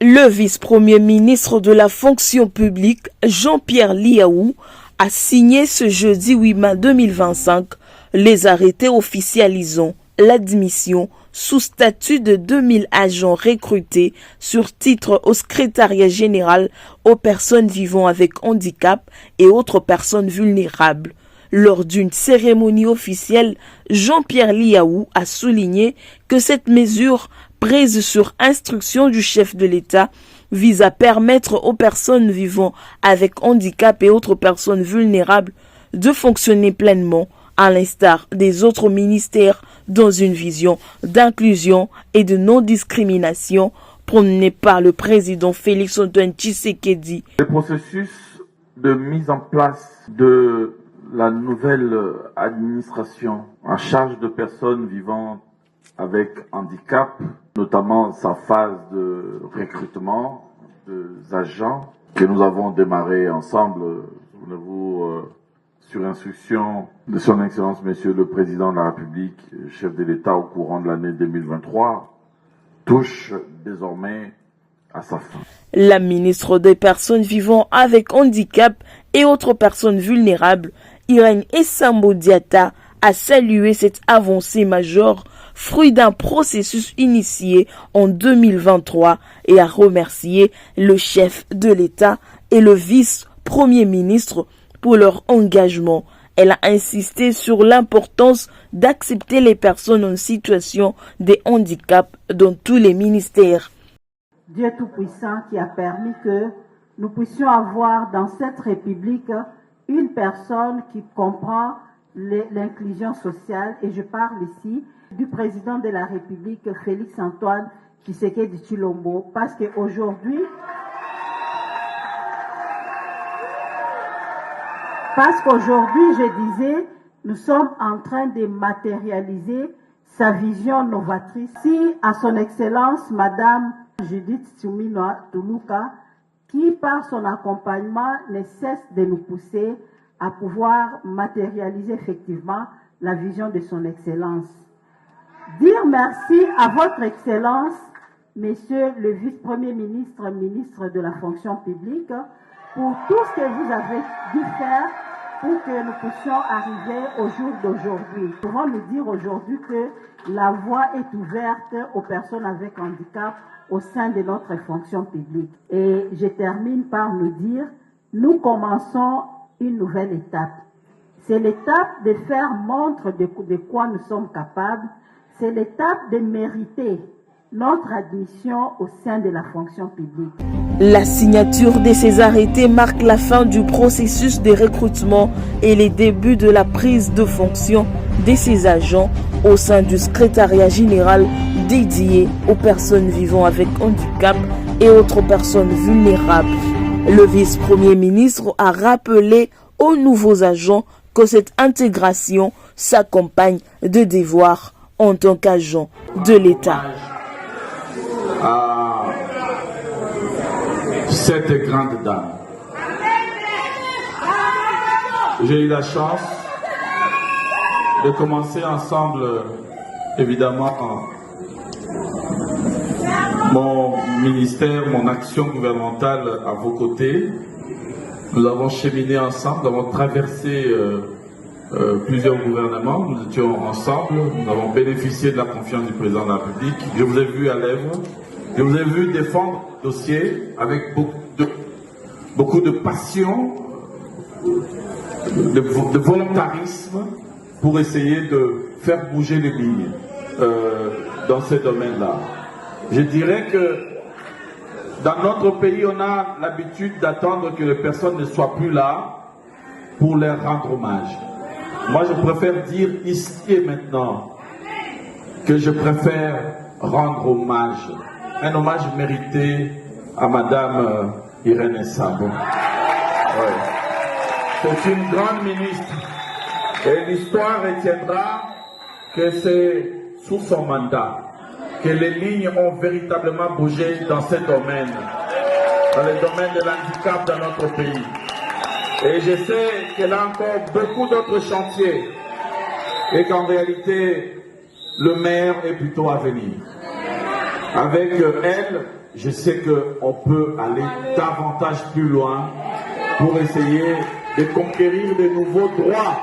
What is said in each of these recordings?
Le vice-premier ministre de la fonction publique, Jean-Pierre Liaou, a signé ce jeudi 8 mai 2025 les arrêtés officialisant l'admission sous statut de 2000 agents recrutés sur titre au secrétariat général aux personnes vivant avec handicap et autres personnes vulnérables. Lors d'une cérémonie officielle, Jean-Pierre Liaou a souligné que cette mesure, prise sur instruction du chef de l'État, vise à permettre aux personnes vivant avec handicap et autres personnes vulnérables de fonctionner pleinement, à l'instar des autres ministères, dans une vision d'inclusion et de non-discrimination prônée par le président Félix-Antoine Tshisekedi. Le processus de mise en place de la nouvelle administration en charge de personnes vivant avec handicap, notamment sa phase de recrutement des agents que nous avons démarré ensemble, souvenez-vous, sur instruction de son Excellence Monsieur le Président de la République, chef de l'État au courant de l'année 2023, touche désormais à sa fin. La ministre des Personnes vivant avec handicap et autres personnes vulnérables, Irène Essambo-Diatta, a salué cette avancée majeure, fruit d'un processus initié en 2023, et a remercié le chef de l'État et le vice-premier ministre pour leur engagement. Elle a insisté sur l'importance d'accepter les personnes en situation de handicap dans tous les ministères. Dieu Tout-Puissant qui a permis que nous puissions avoir dans cette République une personne qui comprend l'inclusion sociale, et je parle ici du président de la République, Félix-Antoine Tshisekedi Tshilombo, parce qu'aujourd'hui, je disais, nous sommes en train de matérialiser sa vision novatrice. Si à son Excellence, Madame Judith Suminwa Tuluka, qui par son accompagnement ne cesse de nous pousser à pouvoir matérialiser effectivement la vision de son Excellence. Dire merci à votre Excellence, Monsieur le Vice-Premier ministre, ministre de la fonction publique, pour tout ce que vous avez dû faire pour que nous puissions arriver au jour d'aujourd'hui. Nous pouvons nous dire aujourd'hui que la voie est ouverte aux personnes avec handicap au sein de notre fonction publique. Et je termine par nous dire, nous commençons une nouvelle étape. C'est l'étape de faire montre de quoi nous sommes capables. C'est l'étape de mériter notre admission au sein de la fonction publique. La signature de ces arrêtés marque la fin du processus de recrutement et les débuts de la prise de fonction de ces agents au sein du secrétariat général dédié aux personnes vivant avec handicap et autres personnes vulnérables. Le vice-premier ministre a rappelé aux nouveaux agents que cette intégration s'accompagne de devoirs en tant qu'agent de l'État. À cette grande dame, j'ai eu la chance de commencer ensemble, évidemment, mon ministère, mon action gouvernementale à vos côtés. Nous avons cheminé ensemble, nous avons traversé plusieurs gouvernements, nous étions ensemble, nous avons bénéficié de la confiance du président de la République. Je vous ai vu à l'œuvre, je vous ai vu défendre le dossier avec beaucoup de passion, de volontarisme pour essayer de faire bouger les lignes dans ce domaine-là. Je dirais que dans notre pays, on a l'habitude d'attendre que les personnes ne soient plus là pour leur rendre hommage. Moi, je préfère dire ici et maintenant que je préfère rendre hommage, un hommage mérité à Madame Irène Essambo. Ouais. C'est une grande ministre et l'histoire retiendra que c'est sous son mandat que les lignes ont véritablement bougé dans ce domaine, dans le domaine de l'handicap dans notre pays. Et je sais qu'elle a encore beaucoup d'autres chantiers et qu'en réalité, le maire est plutôt à venir. Avec elle, je sais qu'on peut aller davantage plus loin pour essayer de conquérir de nouveaux droits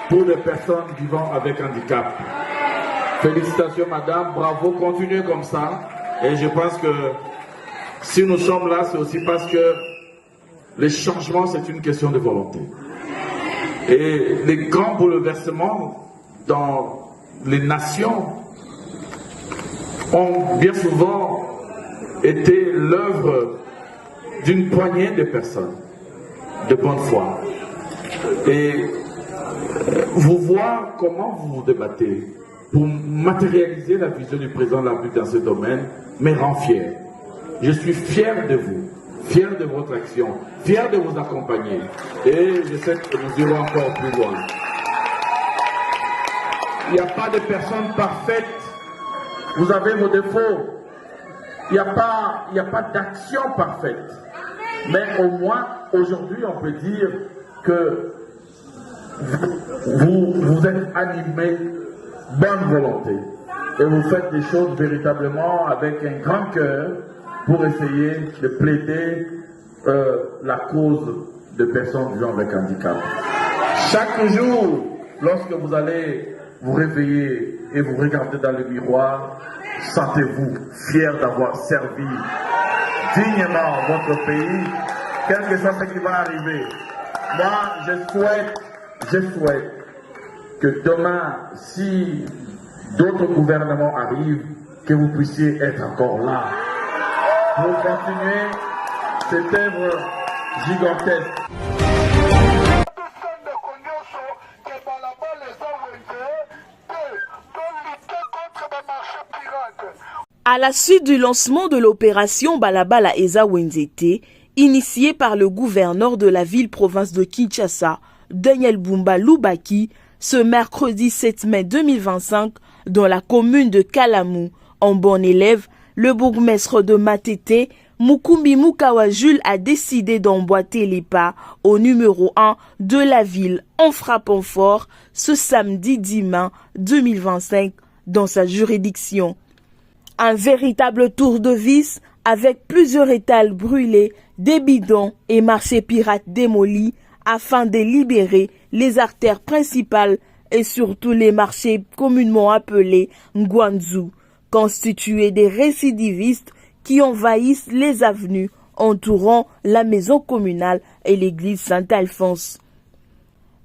pour les personnes vivant avec handicap. Félicitations madame, bravo, continuez comme ça. Et je pense que si nous sommes là, c'est aussi parce que les changements, c'est une question de volonté. Et les grands bouleversements dans les nations ont bien souvent été l'œuvre d'une poignée de personnes de bonne foi. Et vous voir comment vous vous débattez pour matérialiser la vision du président de la République dans ce domaine me rend fier. Je suis fier de vous, fier de votre action, fier de vous accompagner. Et je sais que nous irons encore plus loin. Il n'y a pas de personne parfaite. Vous avez vos défauts. Il n'y a pas d'action parfaite. Mais au moins, aujourd'hui, on peut dire que vous êtes animé, bonne volonté. Et vous faites des choses véritablement avec un grand cœur pour essayer de plaider la cause de personnes vivant avec handicap. Chaque jour, lorsque vous allez vous réveiller et vous regardez dans le miroir, sentez-vous fier d'avoir servi dignement votre pays, quel que soit ce qui va arriver. Moi, je souhaite que demain, si d'autres gouvernements arrivent, que vous puissiez être encore là pour continuer cette œuvre gigantesque. À la suite du lancement de l'opération Balabala Eza Wenzete, initiée par le gouverneur de la ville-province de Kinshasa, Daniel Bumba Lubaki, ce mercredi 7 mai 2025, dans la commune de Kalamou, en bon élève, le bourgmestre de Matete, Mukumbi Mukawa Jules, a décidé d'emboîter les pas au numéro 1 de la ville en frappant fort ce samedi 10 mai 2025 dans sa juridiction. Un véritable tour de vis avec plusieurs étals brûlés, des bidons et marchés pirates démolis afin de libérer les artères principales et surtout les marchés communément appelés Ngwanzu, constitués des récidivistes qui envahissent les avenues entourant la maison communale et l'église Saint-Alphonse.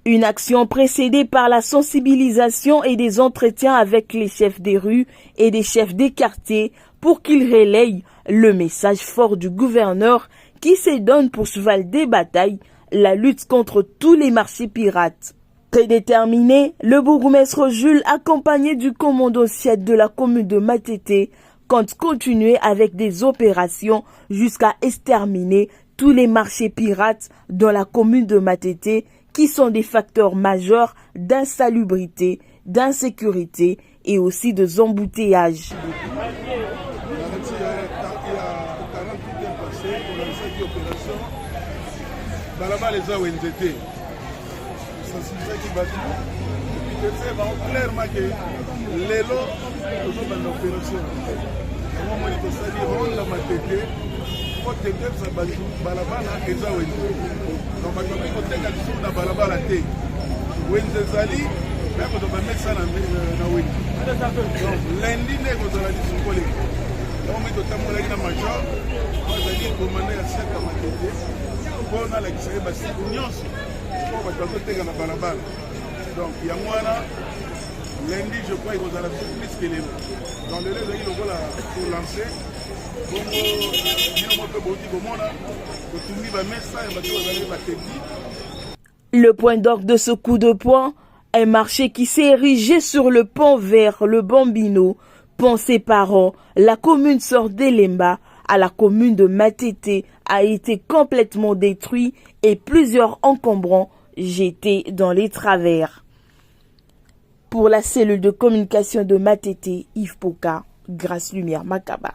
Une action précédée par la sensibilisation et des entretiens avec les chefs des rues et des chefs des quartiers pour qu'ils relayent le message fort du gouverneur qui se donne pour cheval des batailles la lutte contre tous les marchés pirates. Très déterminé, le bourgmestre Jules, accompagné du commandant Sied de la commune de Matete, compte continuer avec des opérations jusqu'à exterminer tous les marchés pirates dans la commune de Matete qui sont des facteurs majeurs d'insalubrité, d'insécurité et aussi de embouteillages. Balabala Eza Wenzete. Sensibilisation bâti. Et puis clairement que l'élo, toujours dans l'opération. Moi, moi, il s'agit de rendre la Matete. Pour t'aider, ça bâti. Balabala Eza Wenzete. Donc, maintenant, il faut t'aider sur la Balabala T. Wenzezali, même quand on va mettre ça dans Wenzete. Donc, lundi, on va dire sur le collègue. Donc, on met au temps de la major. On va dire qu'on va mettre à 7 à Matete. On a la qui serait basse nyonso pour battre na balabala. Donc il y a moi là lundi je crois il va la plus que les dans le lait il va pour lancer bon il mo peut boti comme on a que tout va mettre ça et va aller Le point d'orgue de ce coup de poing, un marché qui s'est érigé sur le pont vers le Bambino, pont séparant la commune sort d'Elemba à la commune de Matete, a été complètement détruit et plusieurs encombrants jetés dans les travers. Pour la cellule de communication de Matete, Yves Poka, Grâce Lumière Makaba.